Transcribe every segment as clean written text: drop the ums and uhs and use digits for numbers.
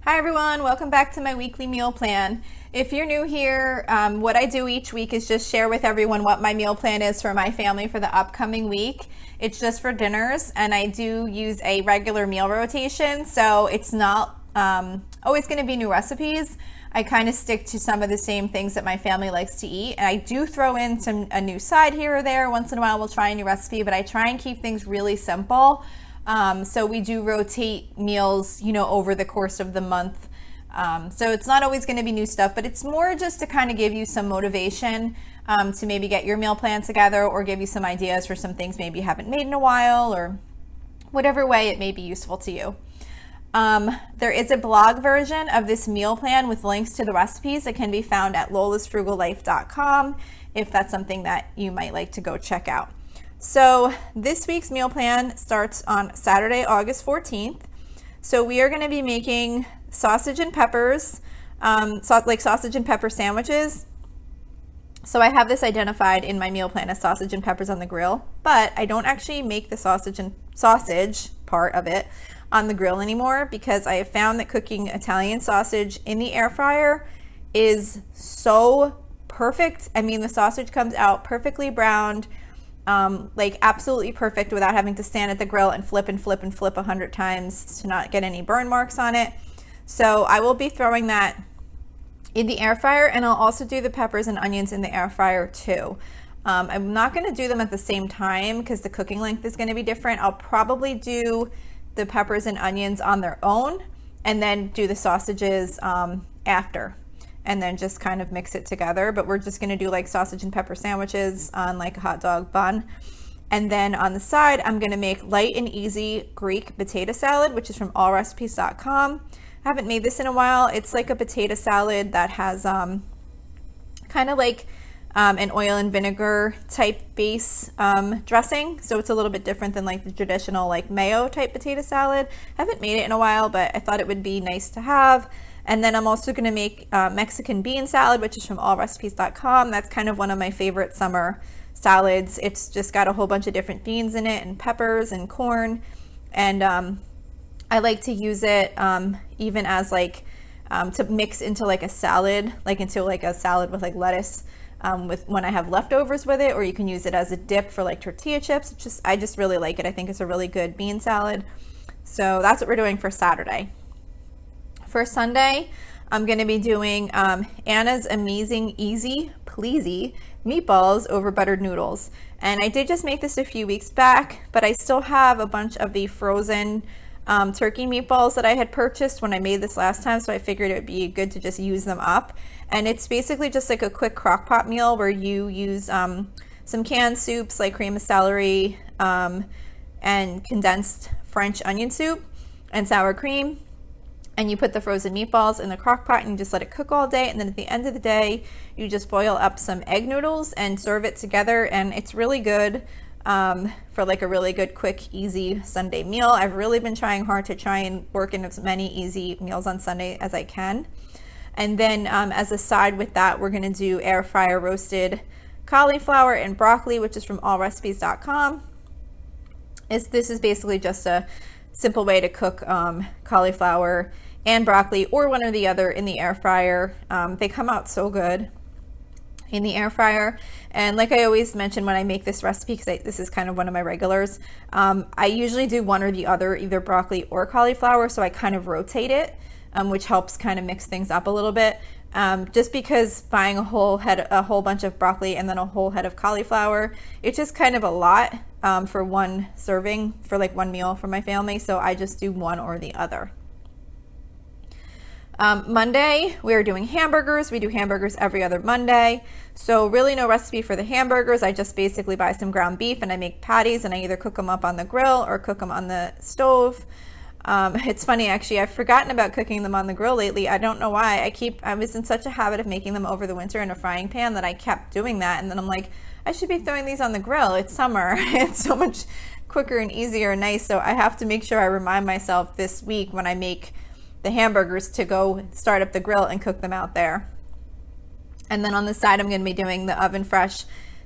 Hi everyone, welcome back to my weekly meal plan. If you're new here, what I do each week is just share with everyone what my meal plan is for my family for the upcoming week. It's just for dinners, and I do use a regular meal rotation, so it's not always going to be new recipes. I kind of stick to some of the same things that my family likes to eat, and I do throw in a new side here or there. Once in a while we'll try a new recipe, but I try and keep things really simple. So we do rotate meals, over the course of the month. So it's not always going to be new stuff, but it's more just to kind of give you some motivation to maybe get your meal plan together, or give you some ideas for some things maybe you haven't made in a while, or whatever way it may be useful to you. There is a blog version of this meal plan with links to the recipes that can be found at lolasfrugallife.com if that's something that you might like to go check out. So this week's meal plan starts on Saturday, August 14th. So we are going to be making sausage and peppers, like sausage and pepper sandwiches. So I have this identified in my meal plan as sausage and peppers on the grill, but I don't actually make the sausage part of it on the grill anymore, because I have found that cooking Italian sausage in the air fryer is so perfect. I mean, the sausage comes out perfectly browned, like absolutely perfect, without having to stand at the grill and flip 100 times to not get any burn marks on it. So I will be throwing that in the air fryer, and I'll also do the peppers and onions in the air fryer too. I'm not going to do them at the same time because the cooking length is going to be different. I'll probably do the peppers and onions on their own and then do the sausages after, and then just kind of mix it together. But we're just going to do like sausage and pepper sandwiches on like a hot dog bun. And then on the side, I'm going to make light and easy Greek potato salad, which is from allrecipes.com. I haven't made this in a while. It's like a potato salad that has kind of like an oil and vinegar type base dressing. So it's a little bit different than like the traditional like mayo type potato salad. I haven't made it in a while, but I thought it would be nice to have. And then I'm also going to make Mexican bean salad, which is from allrecipes.com. That's kind of one of my favorite summer salads. It's just got a whole bunch of different beans in it, and peppers and corn. And I like to use it even as like to mix into like a salad, like into like a salad with like lettuce with when I have leftovers with it, or you can use it as a dip for like tortilla chips. I just really like it. I think it's a really good bean salad. So that's what we're doing for Saturday. For Sunday, I'm going to be doing Anna's Amazing Easy Pleasy meatballs over buttered noodles. And I did just make this a few weeks back, but I still have a bunch of the frozen turkey meatballs that I had purchased when I made this last time, so I figured it would be good to just use them up. And it's basically just like a quick crock pot meal where you use some canned soups like cream of celery and condensed French onion soup and sour cream. And you put the frozen meatballs in the crock pot and you just let it cook all day. And then at the end of the day, you just boil up some egg noodles and serve it together. And it's really good for like a really good, quick, easy Sunday meal. I've really been trying hard to try and work in as many easy meals on Sunday as I can. And then as a side with that, we're going to do air fryer roasted cauliflower and broccoli, which is from allrecipes.com. This is basically just a simple way to cook cauliflower and broccoli, or one or the other, in the air fryer. They come out so good in the air fryer. And like I always mention when I make this recipe, because this is kind of one of my regulars, I usually do one or the other, either broccoli or cauliflower, so I kind of rotate it, which helps kind of mix things up a little bit. Just because buying a whole bunch of broccoli and then a whole head of cauliflower, it's just kind of a lot for one serving, for like one meal for my family, so I just do one or the other. Monday, we're doing hamburgers. We do hamburgers every other Monday. So really no recipe for the hamburgers. I just basically buy some ground beef and I make patties, and I either cook them up on the grill or cook them on the stove. It's funny, actually, I've forgotten about cooking them on the grill lately. I don't know why. I was in such a habit of making them over the winter in a frying pan that I kept doing that. And then I'm like, I should be throwing these on the grill. It's summer. It's so much quicker and easier and nice. So I have to make sure I remind myself this week when I make the hamburgers to go start up the grill and cook them out there. And then on the side, I'm going to be doing the oven fresh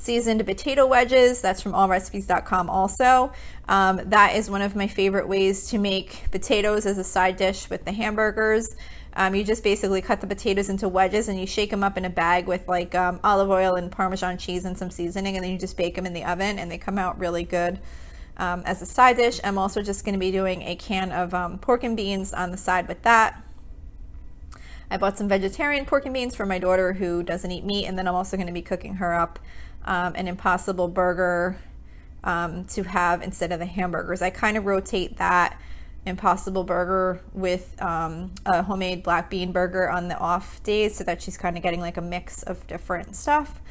seasoned potato wedges. That's from allrecipes.com also. That is one of my favorite ways to make potatoes as a side dish with the hamburgers. You just basically cut the potatoes into wedges and you shake them up in a bag with like olive oil and Parmesan cheese and some seasoning, and then you just bake them in the oven and they come out really good as a side dish. I'm also just going to be doing a can of pork and beans on the side with that. I bought some vegetarian pork and beans for my daughter who doesn't eat meat, and then I'm also going to be cooking her up an Impossible Burger to have instead of the hamburgers. I kind of rotate that Impossible Burger with a homemade black bean burger on the off days so that she's kind of getting like a mix of different stuff.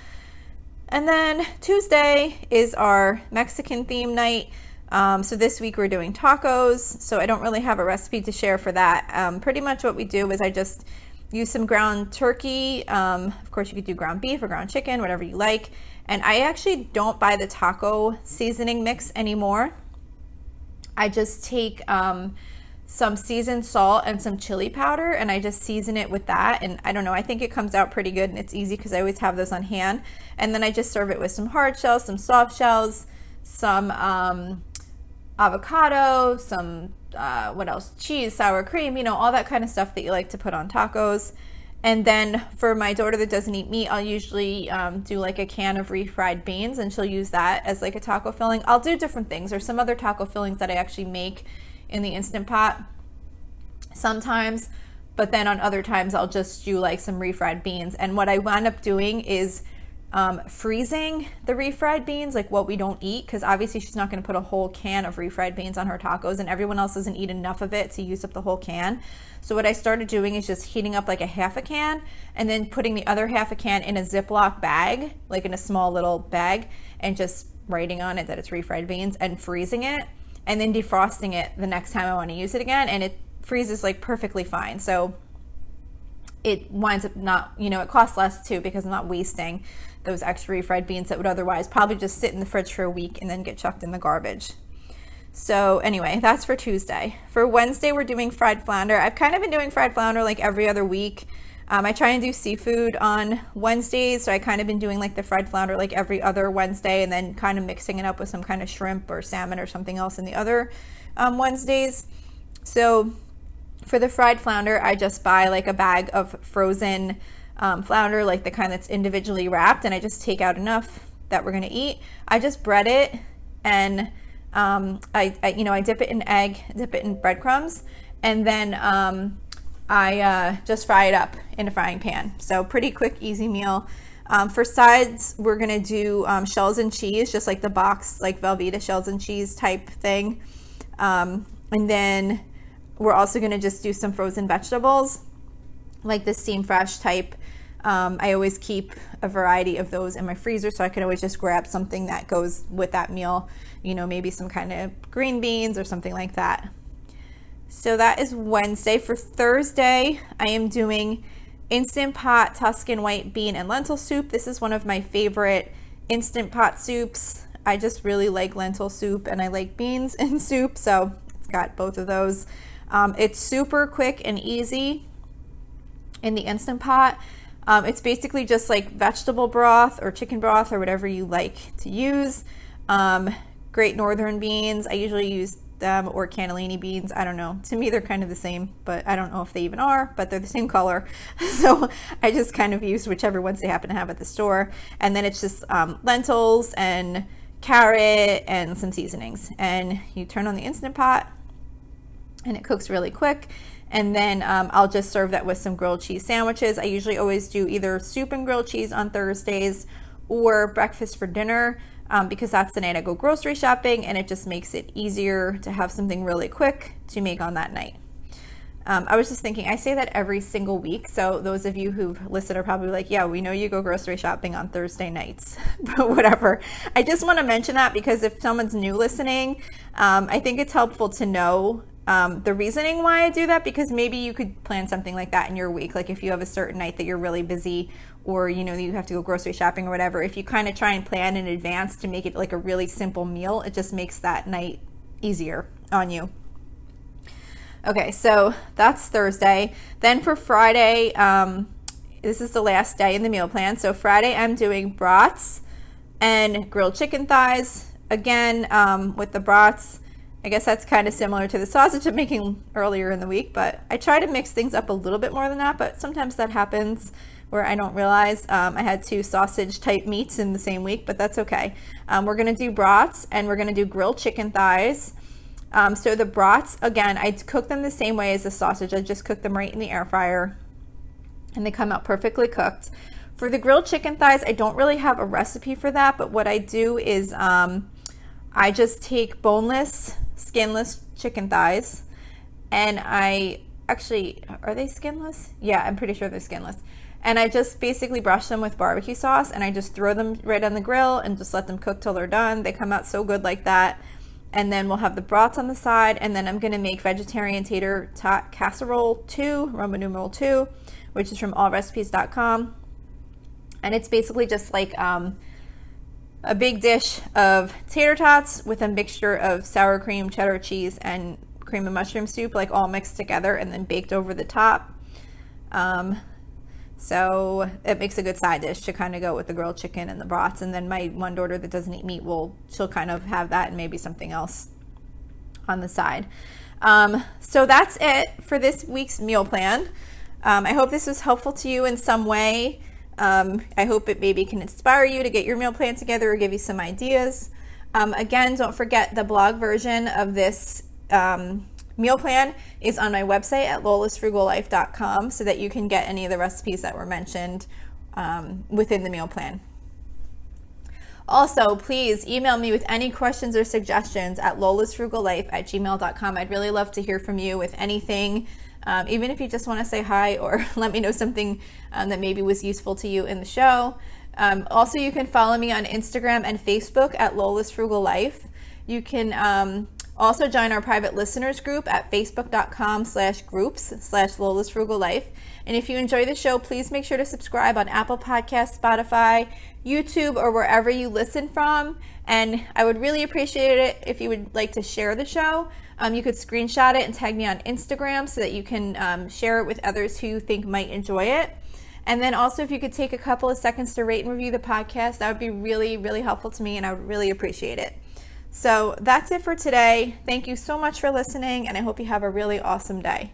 And then Tuesday is our Mexican theme night. So this week we're doing tacos, so I don't really have a recipe to share for that. Pretty much what we do is I just use some ground turkey. Of course you could do ground beef or ground chicken, whatever you like. And I actually don't buy the taco seasoning mix anymore. I just take some seasoned salt and some chili powder and I just season it with that, and I don't know, I think it comes out pretty good and it's easy because I always have those on hand. And then I just serve it with some hard shells, some soft shells, some avocado, some what else, cheese, sour cream, you know, all that kind of stuff that you like to put on tacos. And then for my daughter that doesn't eat meat, I'll usually do like a can of refried beans, and she'll use that as like a taco filling. I'll do different things. There's some other taco fillings that I actually make in the Instant Pot sometimes, but then on other times I'll just do like some refried beans. And what I wind up doing is freezing the refried beans, like what we don't eat, because obviously she's not going to put a whole can of refried beans on her tacos and everyone else doesn't eat enough of it to use up the whole can. So what I started doing is just heating up like a half a can and then putting the other half a can in a Ziploc bag, like in a small little bag, and just writing on it that it's refried beans and freezing it and then defrosting it the next time I want to use it again, and it freezes like perfectly fine. So it winds up not, you know, it costs less too because I'm not wasting those extra refried beans that would otherwise probably just sit in the fridge for a week and then get chucked in the garbage. So anyway, that's for Tuesday. For Wednesday, we're doing fried flounder. I've kind of been doing fried flounder like every other week. I try and do seafood on Wednesdays, so I kind of been doing like the fried flounder like every other Wednesday and then kind of mixing it up with some kind of shrimp or salmon or something else in the other Wednesdays. So for the fried flounder, I just buy like a bag of frozen flounder, like the kind that's individually wrapped, and I just take out enough that we're going to eat. I just bread it, and I dip it in egg, dip it in breadcrumbs, and then I just fry it up in a frying pan. So pretty quick, easy meal. For sides, we're going to do shells and cheese, just like the box, like Velveeta shells and cheese type thing. And then we're also going to just do some frozen vegetables, like the Steam Fresh type. I always keep a variety of those in my freezer, so I can always just grab something that goes with that meal, you know, maybe some kind of green beans or something like that. So that is Wednesday. For Thursday, I am doing Instant Pot Tuscan white bean and lentil soup. This is one of my favorite Instant Pot soups. I just really like lentil soup and I like beans in soup, so it's got both of those. It's super quick and easy in the Instant Pot. It's basically just like vegetable broth or chicken broth or whatever you like to use. Great Northern beans, I usually use them, or cannellini beans. I don't know. To me, they're kind of the same, but I don't know if they even are, but they're the same color. So I just kind of use whichever ones they happen to have at the store. And then it's just lentils and carrot and some seasonings. And you turn on the Instant Pot and it cooks really quick. And then I'll just serve that with some grilled cheese sandwiches. I usually always do either soup and grilled cheese on Thursdays or breakfast for dinner, because that's the night I go grocery shopping, and it just makes it easier to have something really quick to make on that night. I was just thinking, I say that every single week, so those of you who've listened are probably like, yeah, we know you go grocery shopping on Thursday nights, but whatever. I just want to mention that because if someone's new listening, I think it's helpful to know the reasoning why I do that, because maybe you could plan something like that in your week. Like if you have a certain night that you're really busy, or you know you have to go grocery shopping or whatever, if you kind of try and plan in advance to make it like a really simple meal, it just makes that night easier on you. Okay, so that's Thursday. Then for Friday, this is the last day in the meal plan. So Friday I'm doing brats, and grilled chicken thighs. Again, with the brats, I guess that's kind of similar to the sausage I'm making earlier in the week, but I try to mix things up a little bit more than that, but sometimes that happens where I don't realize I had 2 sausage type meats in the same week, but that's okay. We're gonna do brats and we're gonna do grilled chicken thighs. So the brats, again, I cook them the same way as the sausage. I just cook them right in the air fryer and they come out perfectly cooked. For the grilled chicken thighs, I don't really have a recipe for that, but what I do is I just take boneless, skinless chicken thighs, and I actually, are they skinless? Yeah, I'm pretty sure they're skinless. And I just basically brush them with barbecue sauce and I just throw them right on the grill and just let them cook till they're done. They come out so good like that. And then we'll have the brats on the side, and then I'm going to make vegetarian tater tot casserole 2, Roman numeral 2, which is from allrecipes.com. And it's basically just like a big dish of tater tots with a mixture of sour cream, cheddar cheese, and cream and mushroom soup, like all mixed together and then baked over the top. So it makes a good side dish to kind of go with the grilled chicken and the brats. And then my one daughter that doesn't eat meat, she'll kind of have that and maybe something else on the side. So that's it for this week's meal plan. I hope this was helpful to you in some way. I hope it maybe can inspire you to get your meal plan together or give you some ideas. Again, don't forget the blog version of this meal plan is on my website at lolasfrugallife.com so that you can get any of the recipes that were mentioned within the meal plan. Also, please email me with any questions or suggestions at lolasfrugallife@gmail.com. I'd really love to hear from you with anything, even if you just want to say hi or let me know something that maybe was useful to you in the show. Also, you can follow me on Instagram and Facebook at Lola's Frugal Life. You can also join our private listeners group at facebook.com/groups/Lola's Frugal Life. And if you enjoy the show, please make sure to subscribe on Apple Podcasts, Spotify, YouTube, or wherever you listen from. And I would really appreciate it if you would like to share the show. You could screenshot it and tag me on Instagram so that you can share it with others who you think might enjoy it. And then also, if you could take a couple of seconds to rate and review the podcast, that would be really, really helpful to me, and I would really appreciate it. So that's it for today. Thank you so much for listening, and I hope you have a really awesome day.